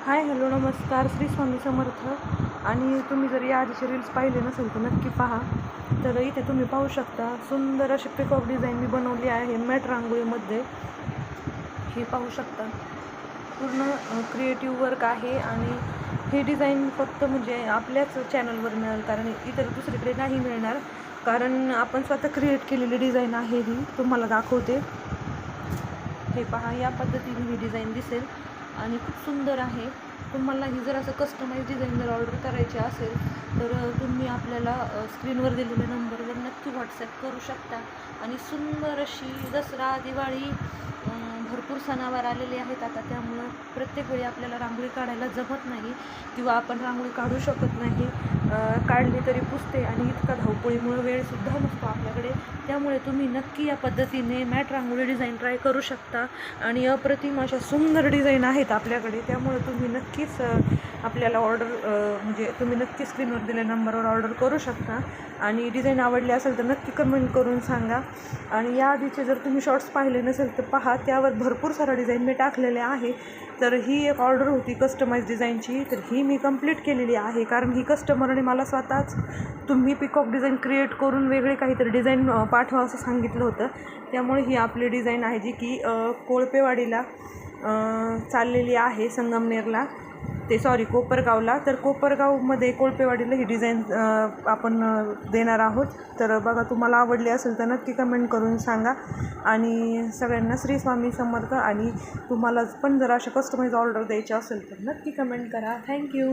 Hi hello नमस्कार, श्री स्वामी समर्थ. आणि तुम्ही जर या आधीचे रील्स पाहिले नसेल तर नक्की पहा. तर इथे तुम्ही पाहू शकता सुंदर अशी पिकॉक डिझाईन मी बनवली आहे मॅट रांगोळीमध्ये. हे पाहू शकता पूर्ण क्रिएटिव्ह वर्क आहे. आणि हे डिझाईन फक्त म्हणजे आपल्याच चॅनलवर मिळेल, कारण इतर दुसरीकडे नाही मिळणार. कारण आपण स्वतः क्रिएट केलेली डिझाईन आहे. ही तुम्हाला दाखवते. हे पहा, या पद्धतीने ही डिझाईन दिसेल आणि खूप सुंदर आहे. तुम्हाला ही जर असं कस्टमाइज डिझाईन जर ऑर्डर करायची असेल तर तुम्ही आपल्याला स्क्रीनवर दिलेल्या नंबरवर नक्की व्हॉट्सॲप करू शकता. आणि सुंदर अशी दसरा दिवाळी भरपूर सणावार आलेले आहेत आता, त्यामुळं प्रत्येक वेळी आपल्याला रांगोळी काढायला जमत नाही किंवा आपण रांगोळी काढू शकत नाही. काढली तरी पुसते आणि इतका धावपळीमुळे वेळसुद्धा नसतो आपल्याकडे. त्यामुळे तुम्ही नक्की या पद्धतीने मॅट रांगोळी डिझाईन ट्राय करू शकता. आणि अप्रतिम अशा सुंदर डिझाईन आहेत आपल्याकडे. त्यामुळे तुम्ही नक्कीच आपल्याला म्हणजे तुम्ही नक्की स्क्रीनवर दिलेल्या नंबरवर ऑर्डर करू शकता. आणि डिझाईन आवडली असेल तर नक्की कमेंट करून सांगा. आणि याआधीचे जर तुम्ही शॉर्ट्स पाहिले नसेल तर पहा, त्यावर भरपूर सारा डिझाईन मी टाकलेले आहे. तर ही एक ऑर्डर होती कस्टमाइज डिझाईनची, तर ही मी कंप्लीट केलेली आहे. कारण ही कस्टमरने मला स्वतःच तुम्ही पिकॉक डिझाईन क्रिएट करून वेगळे काहीतरी डिझाईन पाठवा असं सांगितलं होतं. त्यामुळे ही आपली डिझाईन आहे जी की कोळपेवाडीला चाललेली आहे, संगमनेरला कोपरगावला. तर कोपरगावमध्ये कोळपेवाडीला ही डिझाईन आपण देणार आहोत. तर बघा, तुम्हाला आवडली असेल तर नक्की कमेंट करून सांगा. आणि सगळ्यांना श्री स्वामी समर्थ. आणि तुम्हाला पण जर अशा कस्टमाइज ऑर्डर द्यायची असेल तर नक्की कमेंट करा. थँक्यू.